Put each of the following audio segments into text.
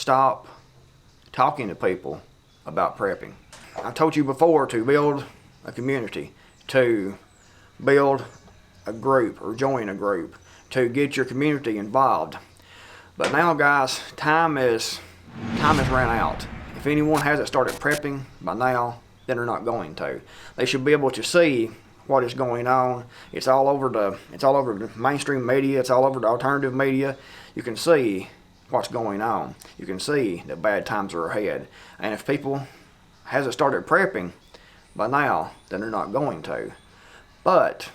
stop talking to people about prepping. I told you before to build a community, to build a group or join a group, to get your community involved. But now, guys, time has ran out. If anyone hasn't started prepping by now, then they're not going to. They should be able to see what is going on. It's all over the mainstream media. It's all over the alternative media. You can see what's going on. You can see that bad times are ahead. And if people hasn't started prepping by now, then they're not going to. But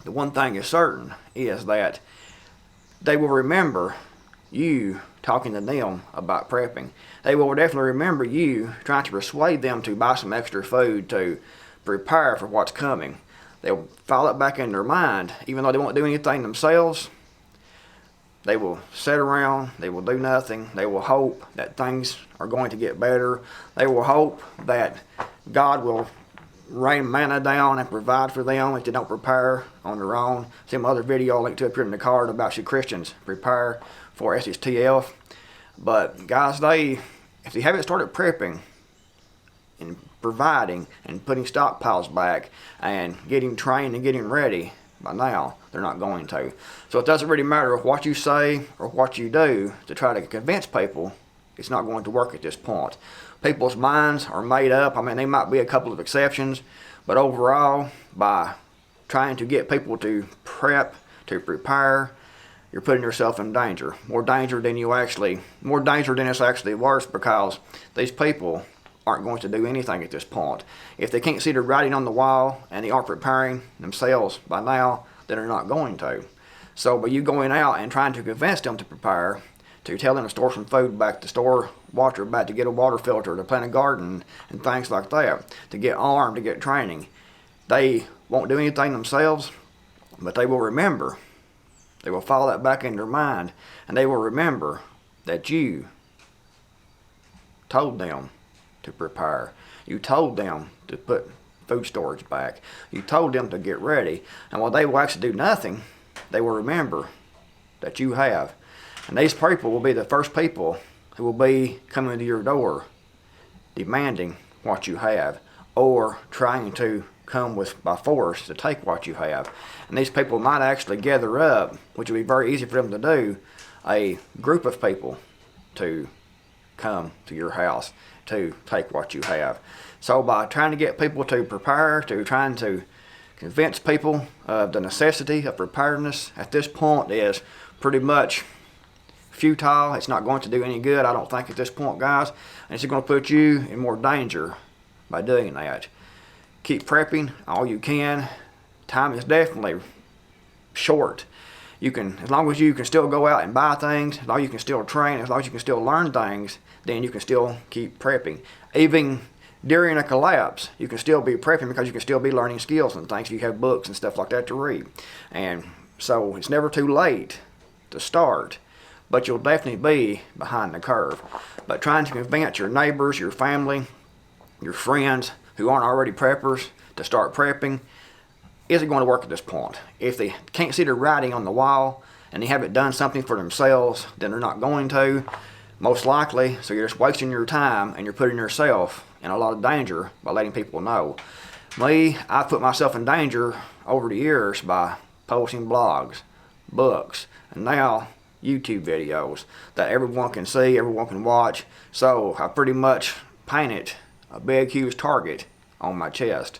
the one thing is certain is that they will remember you talking to them about prepping. They will definitely remember you trying to persuade them to buy some extra food to prepare for what's coming. They'll file it back in their mind, even though they won't do anything themselves. They will sit around, they will do nothing, they will hope that things are going to get better. They will hope that God will rain manna down and provide for them if they don't prepare on their own. Some other video I'll link to up here in the card about should Christians prepare for SSTF. But guys, if they haven't started prepping and providing and putting stockpiles back and getting trained and getting ready, by now they're not going to. So it doesn't really matter what you say or what you do to try to convince people. It's not going to work at this point. People's minds are made up. I mean, there might be a couple of exceptions, but overall, by trying to get people to prep, to prepare, you're putting yourself in danger. More danger than it's actually worth, because these people aren't going to do anything at this point. If they can't see the writing on the wall and they aren't preparing themselves by now, then they're not going to. So by you going out and trying to convince them to prepare, to tell them to store some food back, to store water back, to get a water filter, to plant a garden, and things like that, to get armed, to get training, they won't do anything themselves, but they will remember. They will follow that back in their mind, and they will remember that you told them to prepare. You told them to put food storage back. You told them to get ready. And while they will actually do nothing, they will remember that you have. And these people will be the first people who will be coming to your door demanding what you have, or trying to come by force to take what you have. And these people might actually gather up, which would be very easy for them to do, a group of people to come to your house to take what you have. So by trying to get people to prepare, to trying to convince people of the necessity of preparedness at this point is pretty much futile. It's not going to do any good, I don't think, at this point, guys. And it's going to put you in more danger by doing that. Keep prepping all you can. Time is definitely short. You can, as long as you can still go out and buy things, as long as you can still train, as long as you can still learn things, then you can still keep prepping. Even during a collapse, you can still be prepping, because you can still be learning skills and things. You have books and stuff like that to read. And so it's never too late to start, but you'll definitely be behind the curve. But trying to convince your neighbors, your family, your friends who aren't already preppers to start prepping isn't going to work at this point. If they can't see the writing on the wall and they haven't done something for themselves, then they're not going to, most likely. So you're just wasting your time, and you're putting yourself in a lot of danger by letting people know. Me, I put myself in danger over the years by posting blogs, books, and now YouTube videos that everyone can see, everyone can watch. So I pretty much painted a big, huge target on my chest.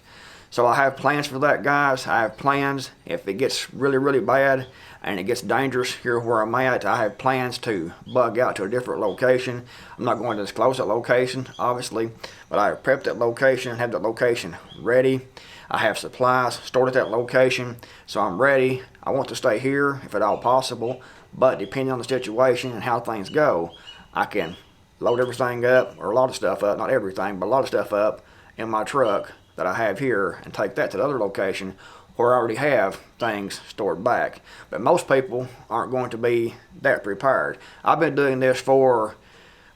So I have plans for that, guys. I have plans. If it gets really, really bad and it gets dangerous here where I'm at, I have plans to bug out to a different location. I'm not going to disclose that location, obviously, but I have prepped that location, have that location ready. I have supplies stored at that location, so I'm ready. I want to stay here if at all possible, but depending on the situation and how things go, I can load everything up, or a lot of stuff up, not everything, but a lot of stuff up in my truck that I have here, and take that to the other location where I already have things stored back. But most people aren't going to be that prepared. I've been doing this for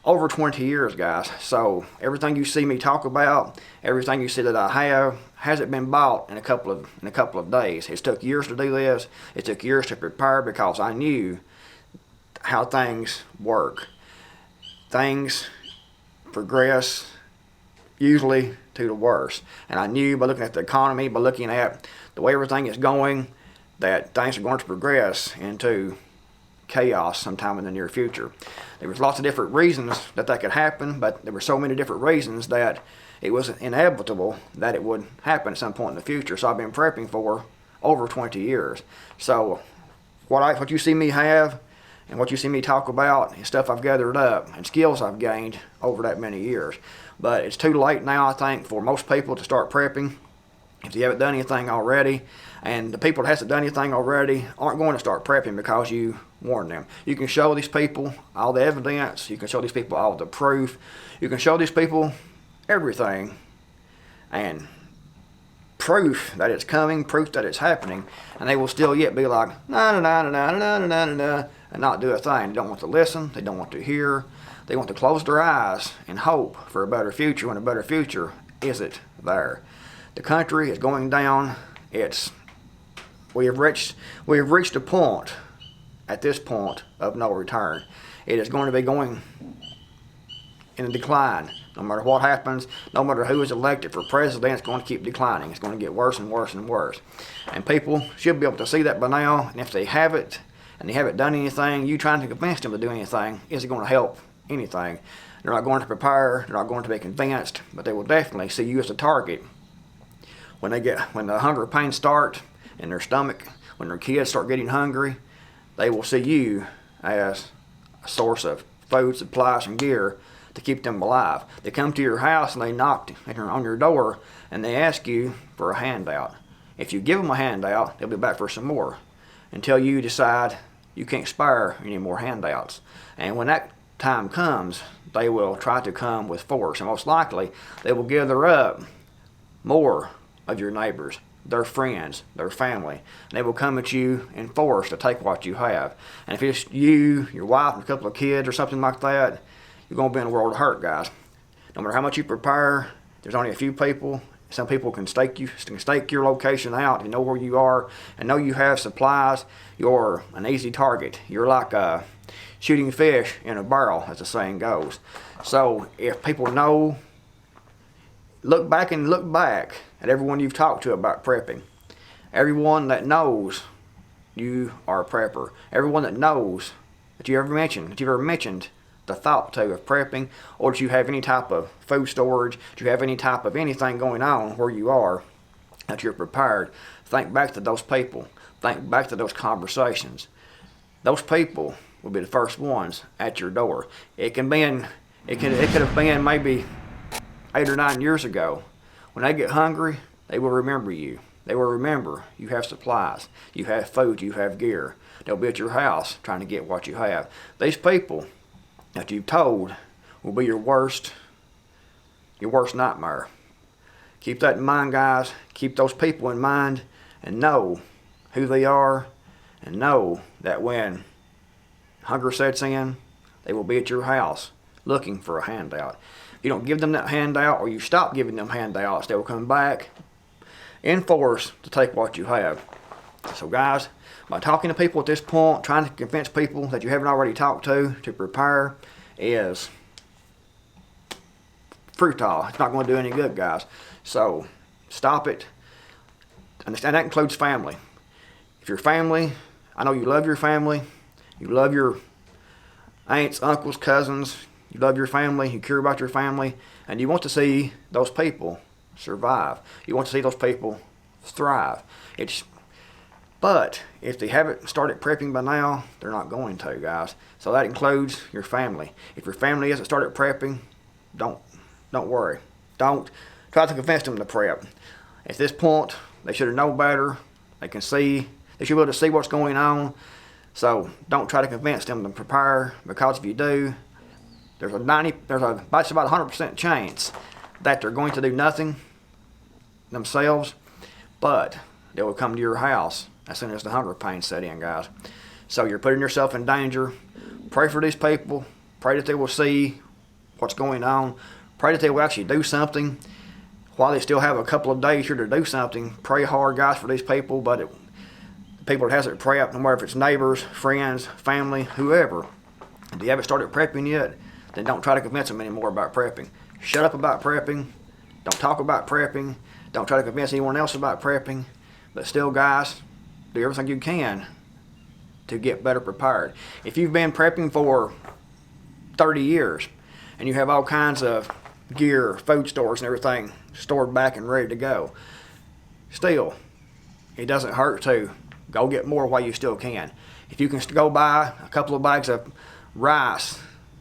over 20 years, guys. So everything you see me talk about, everything you see that I have, hasn't been bought in a couple of days. It took years to do this. It took years to prepare, because I knew how things work. things progress usually to the worse. And I knew by looking at the economy, by looking at the way everything is going, that things are going to progress into chaos sometime in the near future. There was lots of different reasons that could happen, but there were so many different reasons that it was inevitable that it would happen at some point in the future. So I've been prepping for over 20 years. So what you see me have and what you see me talk about is stuff I've gathered up and skills I've gained over that many years. But it's too late now, I think, for most people to start prepping if you haven't done anything already. And the people that hasn't done anything already aren't going to start prepping because you warned them. You can show these people all the evidence. You can show these people all the proof. You can show these people everything and proof that it's coming, proof that it's happening, and they will still yet be like, nah, nah, nah, nah, nah, nah, nah, nah, and not do a thing. They don't want to listen. They don't want to hear. They want to close their eyes and hope for a better future when a better future isn't there. The country is going down. We have reached a point, at this point, of no return. It is going to be going in a decline. No matter what happens, no matter who is elected for president, it's going to keep declining. It's going to get worse and worse and worse. And people should be able to see that by now. And if they haven't, and they haven't done anything, you trying to convince them to do anything isn't going to help anything. They're not going to prepare. They're not going to be convinced. But they will definitely see you as a target when the hunger pains start in their stomach, when their kids start getting hungry. They will see you as a source of food, supplies, and gear to keep them alive. They come to your house and they knock on your door and they ask you for a handout. If you give them a handout, they'll be back for some more until you decide you can't spare any more handouts. And when that time comes, they will try to come with force, and most likely they will gather up more of your neighbors, their friends, their family. And they will come at you in force to take what you have. And if it's you, your wife, and a couple of kids or something like that, you're going to be in a world of hurt, guys. No matter how much you prepare, there's only a few people. Some people can stake your location out. You know where you are and know you have supplies. You're an easy target. You're like shooting fish in a barrel, as the saying goes. So if people know, look back at everyone you've talked to about prepping. Everyone that knows you are a prepper. Everyone that knows that you've ever mentioned the thought to of prepping, or that you have any type of food storage, that you have any type of anything going on where you are, that you're prepared. Think back to those people. Think back to those conversations. Those people will be the first ones at your door. It could have been maybe 8 or 9 years ago. When they get hungry, they will remember you. They will remember you have supplies, you have food, you have gear. They'll be at your house trying to get what you have. These people that you've told will be your worst nightmare. Keep that in mind, guys. Keep those people in mind and know who they are, and know that when hunger sets in, they will be at your house looking for a handout. If you don't give them that handout, or you stop giving them handouts, they will come back in force to take what you have. So guys, by talking to people at this point, trying to convince people that you haven't already talked to prepare is futile. It's not going to do any good, guys. So stop it. And that includes family. If your family, I know you love your family, you love your aunts, uncles, cousins, you love your family, you care about your family, and you want to see those people survive. You want to see those people thrive. But if they haven't started prepping by now, they're not going to, guys. So that includes your family. If your family hasn't started prepping, don't worry. Don't try to convince them to prep. At this point, they should have known better. They should be able to see what's going on. So don't try to convince them to prepare, because if you do, there's about 100% chance that they're going to do nothing themselves, but they will come to your house as soon as the hunger pains set in, guys. So you're putting yourself in danger. Pray for these people. Pray that they will see what's going on. Pray that they will actually do something while they still have a couple of days here to do something. Pray hard, guys, for these people, but the people that hasn't prepped, no matter if it's neighbors, friends, family, whoever, if you haven't started prepping yet, then don't try to convince them anymore about prepping. Shut up about prepping. Don't talk about prepping. Don't try to convince anyone else about prepping. But still, guys, do everything you can to get better prepared. If you've been prepping for 30 years and you have all kinds of gear, food stores and everything stored back and ready to go, still, it doesn't hurt to go get more while you still can. If you can go buy a couple of bags of rice,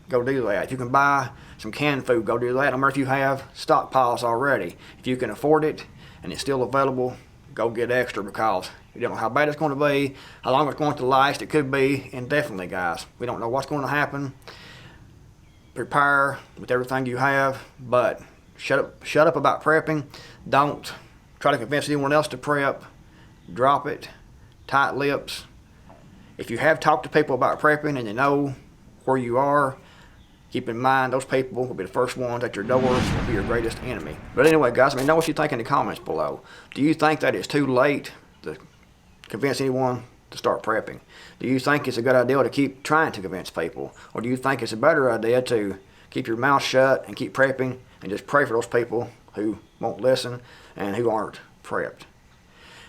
go do that. If you can buy some canned food, go do that. No matter if you have stockpiles already. If you can afford it and it's still available, go get extra, because you don't know how bad it's going to be, how long it's going to last. It could be indefinitely, guys. We don't know what's going to happen. Prepare with everything you have, but shut up about prepping. Don't try to convince anyone else to prep. Drop it. Tight lips. If you have talked to people about prepping and you know where you are, keep in mind those people will be the first ones at your doors, will be your greatest enemy. But anyway, guys, know what you think in the comments below. Do you think that it's too late to convince anyone to start prepping? Do you think it's a good idea to keep trying to convince people? Or do you think it's a better idea to keep your mouth shut and keep prepping and just pray for those people who won't listen and who aren't prepped?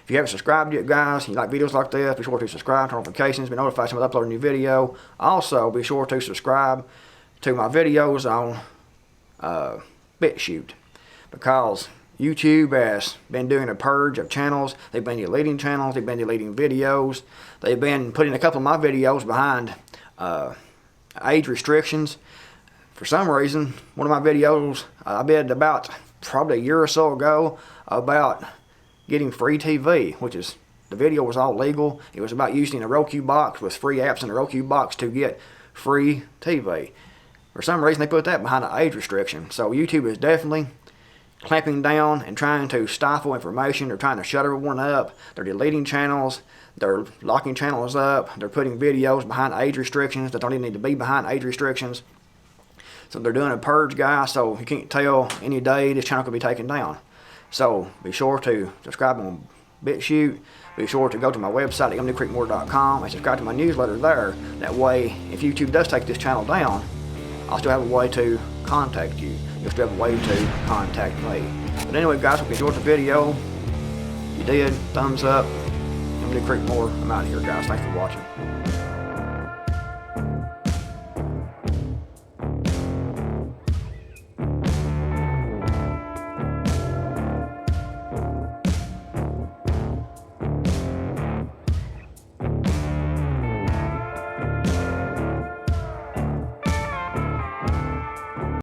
If you haven't subscribed yet, guys, and you like videos like this, be sure to subscribe, turn on notifications, be notified when I upload a new video. Also, be sure to subscribe to my videos on BitChute, because YouTube has been doing a purge of channels. They've been deleting channels, they've been deleting videos, they've been putting a couple of my videos behind age restrictions. For some reason, one of my videos I did about probably a year or so ago about getting free TV, which is, the video was all legal. It was about using a Roku box with free apps in a Roku box to get free TV. For some reason, they put that behind an age restriction. So YouTube is definitely clamping down and trying to stifle information. They're trying to shut everyone up. They're deleting channels. They're locking channels up. They're putting videos behind age restrictions that don't even need to be behind age restrictions. So they're doing a purge, guys, so you can't tell any day this channel could be taken down. So be sure to subscribe on BitChute. Be sure to go to my website at youngnewcreekmore.com and subscribe to my newsletter there. That way, if YouTube does take this channel down, I'll still have a way to contact you. You'll still have a way to contact me. But anyway, guys, hope you enjoyed the video. If you did, thumbs up. Young New Creek More. I'm out of here, guys. Thanks for watching.